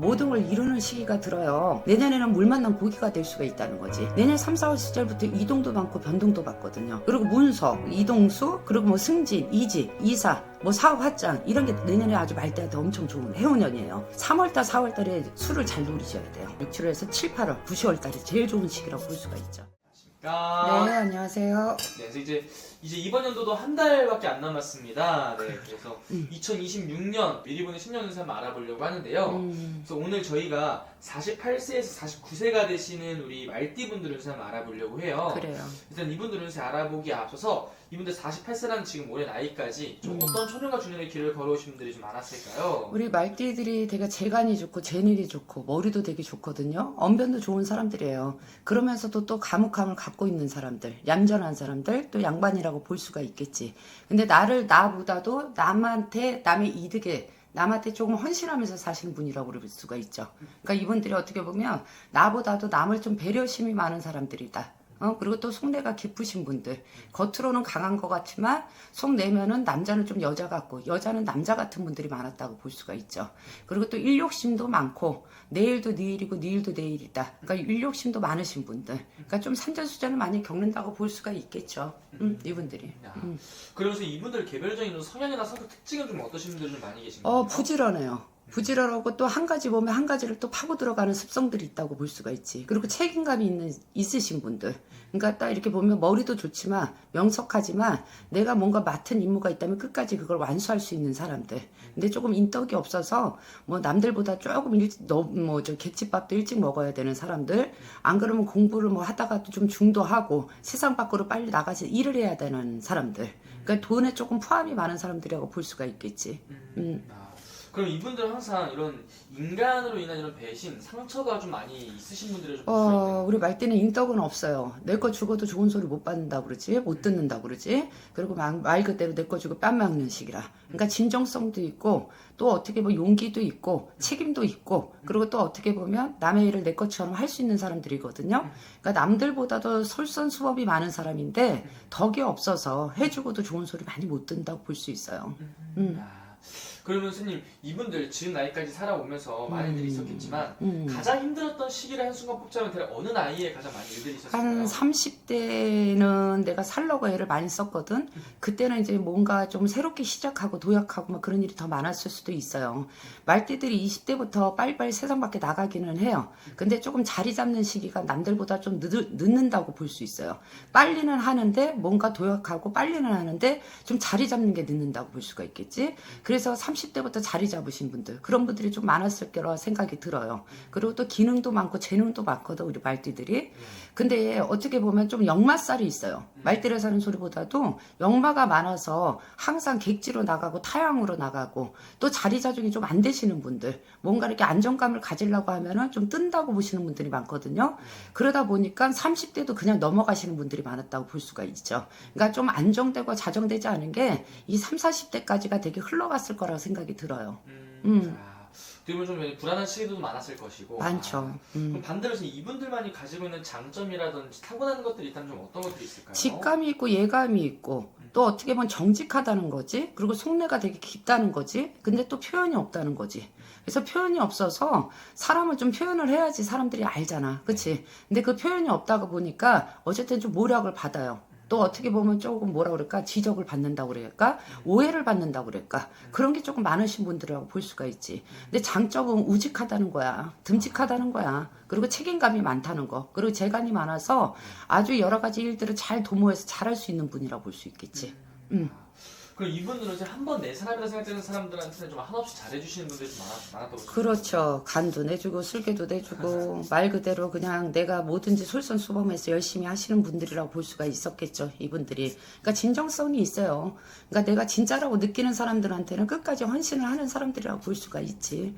모든 걸 이루는 시기가 들어요. 내년에는 물 만난 고기가 될 수가 있다는 거지. 내년 3, 4월 시절부터 이동도 많고 변동도 많거든요. 그리고 문서, 이동수, 그리고 뭐 승진, 이직, 이사, 뭐 사업 확장 이런 게 내년에 아주 말대한테 엄청 좋은 해운년이에요. 3월달, 4월달에 수를 잘 노리셔야 돼요. 6, 7월에서 7, 8월, 9, 10월달이 제일 좋은 시기라고 볼 수가 있죠. 네, 안녕하세요. 네, 그래서 이제 이번 연도도 한 달밖에 안 남았습니다. 네, 그래서 2026년 미리 보는 신년운세 한번 알아보려고 하는데요. 그래서 오늘 저희가 48세에서 49세가 되시는 우리 말띠분들 운세 한번 알아보려고 해요. 그래요. 일단 이분들 운세 알아보기에 앞서서 이분들 48세라는 지금 올해 나이까지 좀 어떤 초년과 중년의 길을 걸어오신 분들이 좀 많았을까요? 우리 말띠들이 되게 재간이 좋고 재능이 좋고 머리도 되게 좋거든요. 언변도 좋은 사람들이에요. 그러면서도 또 과묵함을 갖고 있는 사람들, 얌전한 사람들, 또 양반이라고 볼 수가 있겠지. 근데 나보다도 남한테 남의 이득에 남한테 조금 헌신하면서 사시는 분이라고 그럴 수가 있죠. 그러니까 이분들이 어떻게 보면 나보다도 남을 좀 배려심이 많은 사람들이다. 그리고 또 속내가 깊으신 분들. 겉으로는 강한 것 같지만 속 내면은 남자는 좀 여자 같고 여자는 남자 같은 분들이 많았다고 볼 수가 있죠. 그리고 또 일욕심도 많고 내일도 내일이고 내일도 내일이다. 그러니까 일욕심도 많으신 분들. 그러니까 좀 산전수전을 많이 겪는다고 볼 수가 있겠죠. 이분들이. 그러면서 이분들 개별적인 성향이나 성격 특징은 좀 어떠신 분들이 좀 많이 계신가요? 부지런해요. 부지런하고 또 한 가지 보면 한 가지를 또 파고 들어가는 습성들이 있다고 볼 수가 있지. 그리고 책임감이 있으신 분들. 그러니까 딱 이렇게 보면 머리도 좋지만 명석하지만 내가 뭔가 맡은 임무가 있다면 끝까지 그걸 완수할 수 있는 사람들. 근데 조금 인덕이 없어서 뭐 남들보다 조금 갯집밥도 일찍 먹어야 되는 사람들. 안 그러면 공부를 뭐 하다가도 좀 중도하고 세상 밖으로 빨리 나가서 일을 해야 되는 사람들. 그러니까 돈에 조금 포함이 많은 사람들이라고 볼 수가 있겠지. 그럼 이분들은 항상 이런 인간으로 인한 이런 배신, 상처가 좀 많이 있으신 분들이 좀 있나요? 우리 말띠는 인덕은 없어요. 내 거 죽어도 좋은 소리 못 받는다고 그러지, 못 듣는다고 그러지. 그리고 말 그대로 내 거 주고 뺨 맞는 식이라. 그러니까 진정성도 있고, 또 어떻게 보면 용기도 있고, 책임도 있고, 그리고 또 어떻게 보면 남의 일을 내 것처럼 할 수 있는 사람들이거든요. 그러니까 남들보다도 솔선수범이 많은 사람인데, 덕이 없어서 해주고도 좋은 소리 많이 못 듣는다고 볼 수 있어요. 그러면 스님, 이분들 지금 나이까지 살아오면서 많은 일이 있었겠지만 가장 힘들었던 시기를 한순간 뽑자면 대략 어느 나이에 가장 많이 일들이 있었을까요? 한 30대는 내가 살려고 애를 많이 썼거든. 그때는 이제 뭔가 좀 새롭게 시작하고 도약하고 막 그런 일이 더 많았을 수도 있어요. 말띠들이 20대부터 빨리빨리 세상 밖에 나가기는 해요. 근데 조금 자리 잡는 시기가 남들보다 좀 늦는다고 볼 수 있어요. 빨리는 하는데 뭔가 도약하고 빨리는 하는데 좀 자리 잡는 게 늦는다고 볼 수가 있겠지. 그래서 30대부터 자리 잡으신 분들, 그런 분들이 좀 많았을 거라 생각이 들어요. 그리고 또 기능도 많고 재능도 많거든, 우리 말띠들이. 근데 어떻게 보면 좀 역마살이 있어요. 말띠를 사는 소리보다도 역마가 많아서 항상 객지로 나가고 타향으로 나가고 또 자리 자중이 좀 안 되시는 분들, 뭔가 이렇게 안정감을 가지려고 하면은 좀 뜬다고 보시는 분들이 많거든요. 그러다 보니까 30대도 그냥 넘어가시는 분들이 많았다고 볼 수가 있죠. 그러니까 좀 안정되고 자정되지 않은 게 이 30, 40대까지가 되게 흘러갔을 거라고 생각이 들어요. 그러면 좀 불안한 시기도 많았을 것이고. 많죠. 그럼 반대로 이분들만이 가지고 있는 장점이라든지 타고난 것들이 있다면 좀 어떤 것들이 있을까요? 직감이 있고 예감이 있고 또 어떻게 보면 정직하다는 거지. 그리고 속내가 되게 깊다는 거지. 근데 또 표현이 없다는 거지. 그래서 표현이 없어서 사람을 좀 표현을 해야지 사람들이 알잖아. 그치? 근데 그 표현이 없다고 보니까 어쨌든 좀 모략을 받아요. 또 어떻게 보면 조금 뭐라 그럴까, 지적을 받는다고 그럴까, 오해를 받는다고 그럴까, 그런 게 조금 많으신 분들이라고 볼 수가 있지. 근데 장점은 우직하다는 거야, 듬직하다는 거야. 그리고 책임감이 많다는 거, 그리고 재간이 많아서 아주 여러 가지 일들을 잘 도모해서 잘할 수 있는 분이라고 볼 수 있겠지. 그럼 이분들은 이제 한 번 내 사람이라 생각되는 사람들한테는 좀 한없이 잘해주시는 분들이 좀 많았다고 보시죠? 그렇죠. 간도 내주고 술개도 내주고 말 그대로 그냥 내가 뭐든지 솔선수범해서 열심히 하시는 분들이라고 볼 수가 있었겠죠. 이분들이. 그러니까 진정성이 있어요. 그러니까 내가 진짜라고 느끼는 사람들한테는 끝까지 헌신을 하는 사람들이라고 볼 수가 있지.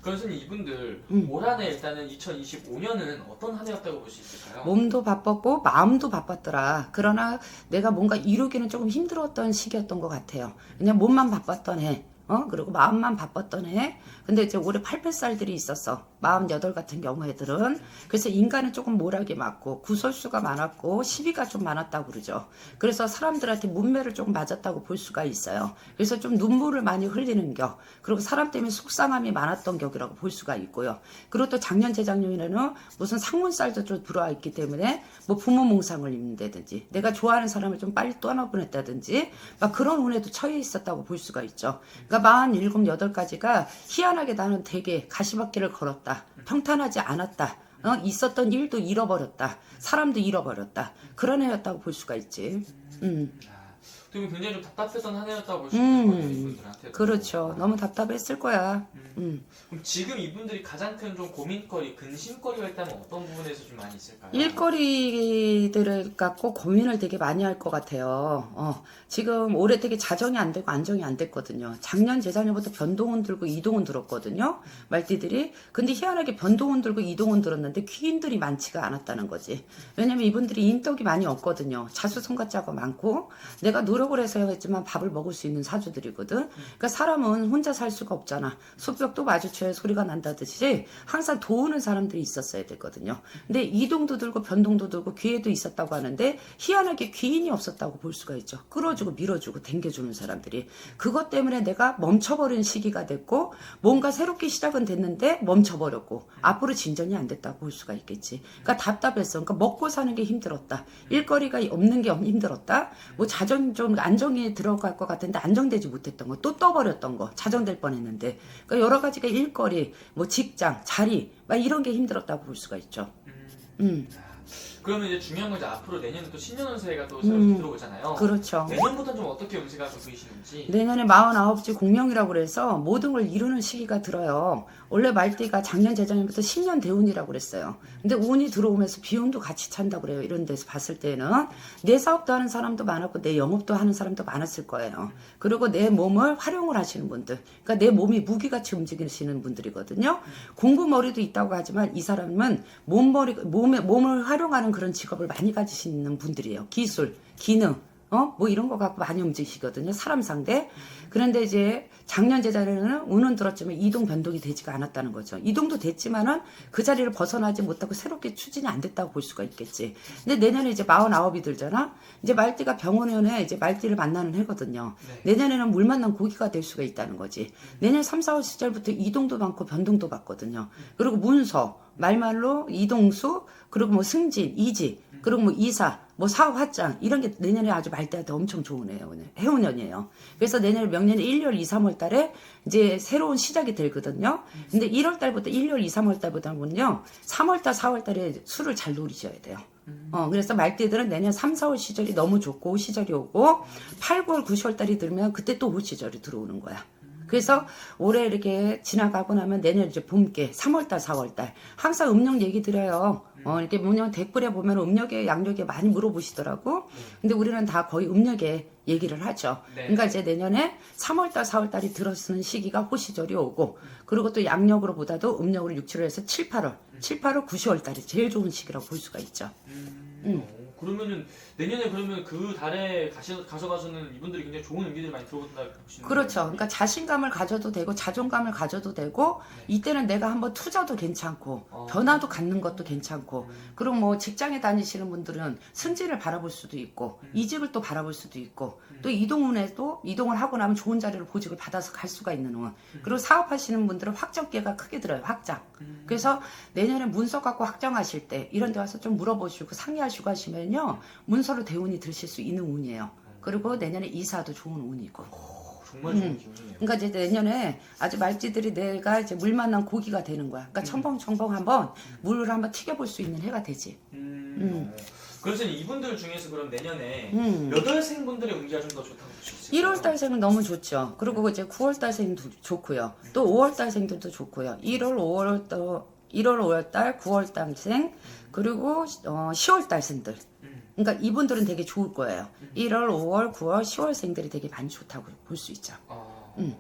그래서 이분들 올 한 해 일단은 2025년은 어떤 한 해였다고 볼 수 있을까요? 몸도 바빴고 마음도 바빴더라. 그러나 내가 뭔가 이루기는 조금 힘들었던 시기였던 것 같아요. 그냥 몸만 바빴던 해. 그리고 마음만 바빴던 해. 근데 이제 올해 88살들이 있었어. 48 같은 경우에들은. 그래서 인간은 조금 모락이 많고, 구설수가 많았고, 시비가 좀 많았다고 그러죠. 그래서 사람들한테 문매를 조금 맞았다고 볼 수가 있어요. 그래서 좀 눈물을 많이 흘리는 격. 그리고 사람 때문에 속상함이 많았던 격이라고 볼 수가 있고요. 그리고 또 작년, 재작년에는 무슨 상문살도 좀 들어와 있기 때문에, 뭐 부모 몽상을 입는다든지, 내가 좋아하는 사람을 좀 빨리 떠나보냈다든지, 막 그런 운에도 처해 있었다고 볼 수가 있죠. 그러니까 47, 8가지가 희한하게 나는 되게 가시밭길을 걸었다. 평탄하지 않았다. 있었던 일도 잃어버렸다. 사람도 잃어버렸다. 그런 해였다고 볼 수가 있지. 어떻게 보면 굉장히 좀 답답했던 한 해였다고 볼 수 있는 거예요, 이분들한테. 그렇죠. 너무 답답했을 거야. 그럼 지금 이분들이 가장 큰 좀 고민거리, 근심거리가 있다면 어떤 부분에서 좀 많이 있을까요? 일거리들을 갖고 고민을 되게 많이 할 것 같아요. 지금 올해 되게 자정이 안 되고 안정이 안 됐거든요. 작년, 재작년부터 변동운 들고 이동운 들었거든요. 말띠들이. 근데 희한하게 변동운 들고 이동운 들었는데 귀인들이 많지가 않았다는 거지. 왜냐면 이분들이 인덕이 많이 없거든요. 자수성가자가 많고 내가 노력을 해서 했지만 밥을 먹을 수 있는 사주들이거든. 그러니까 사람은 혼자 살 수가 없잖아. 숲벽도 마주쳐야 소리가 난다듯이 항상 도우는 사람들이 있었어야 되거든요. 근데 이동도 들고 변동도 들고 기회도 있었다고 하는데 희한하게 귀인이 없었다고 볼 수가 있죠. 끌어주고 밀어주고 당겨주는 사람들이. 그것 때문에 내가 멈춰버린 시기가 됐고 뭔가 새롭게 시작은 됐는데 멈춰버렸고 앞으로 진전이 안 됐다고 볼 수가 있겠지. 그러니까 답답했어. 그러니까 먹고 사는 게 힘들었다. 일거리가 없는 게 힘들었다. 뭐 자정 좀 안정이 들어갈 것 같은데 안정되지 못했던 거, 또 떠버렸던 거, 자정될 뻔했는데. 그러니까 여러 가지가 일거리, 뭐 직장, 자리, 막 이런 게 힘들었다고 볼 수가 있죠. 그러면 이제 중요한 건 이제 앞으로 내년에 또 신년운세가 또 새롭게 들어오잖아요. 그렇죠. 내년부터 좀 어떻게 운세가 좀 보이시는지. 내년에 49지 공명이라고 그래서 모든 걸 이루는 시기가 들어요. 원래 말띠가 작년, 재작년부터 10년 대운이라고 그랬어요. 근데 운이 들어오면서 비운도 같이 찬다고 그래요. 이런 데서 봤을 때는. 내 사업도 하는 사람도 많았고 내 영업도 하는 사람도 많았을 거예요. 그리고 내 몸을 활용을 하시는 분들. 그러니까 내 몸이 무기같이 움직이시는 분들이거든요. 공부머리도 있다고 하지만 이 사람은 몸을 활용하는 그런 직업을 많이 가지시는 분들이에요. 기술, 기능, 뭐 이런 거 갖고 많이 움직이시거든요. 사람 상대. 그런데 이제 작년, 재작년에는 운은 들었지만 이동 변동이 되지가 않았다는 거죠. 이동도 됐지만은 그 자리를 벗어나지 못하고 새롭게 추진이 안 됐다고 볼 수가 있겠지. 근데 내년에 이제 49이 들잖아. 이제 말띠가 병원에 이제 말띠를 만나는 해거든요. 내년에는 물 만난 고기가 될 수가 있다는 거지. 내년 3, 4월 시절부터 이동도 많고 변동도 받거든요. 그리고 문서, 말말로 이동수, 그리고 뭐 승진, 이직, 그리고 뭐 이사, 뭐 사업 확장 이런 게 내년에 아주 말띠한테 엄청 좋은 해운년이에요. 그래서 내년에 명년에 1월, 2, 3월 달에 이제 새로운 시작이 되거든요. 근데 1월 달부터 1월, 2, 3월 달보다는요. 3월 달, 4월 달에 술을 잘 노리셔야 돼요. 그래서 말띠들은 내년 3, 4월 시절이 너무 좋고 시절이 오고 8, 9월, 9월 달이 들면 그때 또 올 시절이 들어오는 거야. 그래서 올해 이렇게 지나가고 나면 내년 이제 봄께 3월달, 4월달 항상 음력 얘기 드려요. 이렇게 뭐냐면 댓글에 보면 음력에 양력에 많이 물어보시더라고. 근데 우리는 다 거의 음력에 얘기를 하죠. 그러니까 이제 내년에 3월달, 4월달이 들어서는 시기가 호시절이 오고 그리고 또 양력으로 보다도 음력으로 6, 7월에서 7, 8월, 7, 8월, 9월달이 제일 좋은 시기라고 볼 수가 있죠. 그러면은 내년에 그러면 그 달에 가셔가서는 이분들이 굉장히 좋은 의미들이 많이 들어온다 보시는 그렇죠. 거예요? 그러니까 자신감을 가져도 되고 자존감을 가져도 되고 이때는 내가 한번 투자도 괜찮고 변화도 갖는 것도 괜찮고 그리고 뭐 직장에 다니시는 분들은 승진을 바라볼 수도 있고 이직을 또 바라볼 수도 있고 또 이동운에도 이동을 하고 나면 좋은 자리로 보직을 받아서 갈 수가 있는 운. 그리고 사업하시는 분들은 확정기회가 크게 들어요. 확장. 그래서 내년에 문서 갖고 확정하실 때 이런 데 와서 좀 물어보시고 상의하시고 하시면요. 문서로 대운이 들으실 수 있는 운이에요. 그리고 내년에 이사도 좋은 운이고. 정말 좋은 기운이네요. 그러니까 이제 내년에 아주 말띠들이 내가 이제 물 만난 고기가 되는 거야. 그러니까 첨벙첨벙 한번 물을 한번 튀겨볼 수 있는 해가 되지. 그래서 이분들 중에서 그럼 내년에 몇 월생분들의 운기가 좀 더 좋다고 보시겠어요? 1월달생은 너무 좋죠. 그리고 이제 9월달생도 좋고요. 또 5월달생들도 좋고요. 1월, 5월달, 9월달생 그리고 10월달생들. 그러니까 이분들은 되게 좋을 거예요. 1월, 5월, 9월, 10월생들이 되게 많이 좋다고 볼 수 있죠.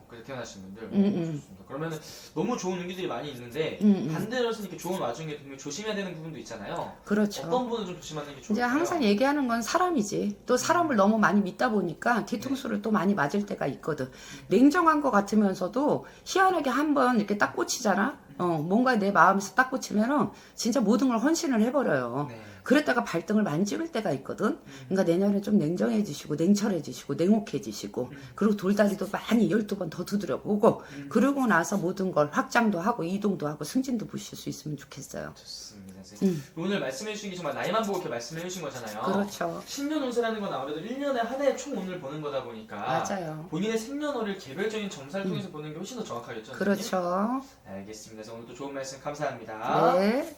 그래서 태어나신 분들 좋습니다. 그러면 너무 좋은 운기들이 많이 있는데 반대로서 이렇게 좋은 와중에 분명히 조심해야 되는 부분도 있잖아요. 그렇죠. 어떤 부분은 좀 조심하는 게 이제 좋을까요? 항상 얘기하는 건 사람이지. 또 사람을 너무 많이 믿다 보니까 뒤통수를 또 많이 맞을 때가 있거든. 냉정한 것 같으면서도 희한하게 한번 이렇게 딱 꽂히잖아. 뭔가 내 마음에서 딱 꽂히면은 진짜 모든 걸 헌신을 해버려요. 네. 그랬다가 발등을 많이 찍을 때가 있거든. 그러니까 내년에 좀 냉정해지시고 냉철해지시고 냉혹해지시고 그리고 돌다리도 많이 12번 더 두드려보고 그러고 나서 모든 걸 확장도 하고 이동도 하고 승진도 보실 수 있으면 좋겠어요. 좋습니다. 선생님. 오늘 말씀해 주신 게 정말 나이만 보고 이렇게 말씀해 주신 거잖아요. 그렇죠. 신년 운세라는 건 아무래도 1년에 한 해 총 운을 보는 거다 보니까 맞아요. 본인의 생년월일 개별적인 점사를 통해서 보는 게 훨씬 더 정확하겠죠? 선생님? 그렇죠. 알겠습니다. 그래서 오늘 또 좋은 말씀 감사합니다. 네.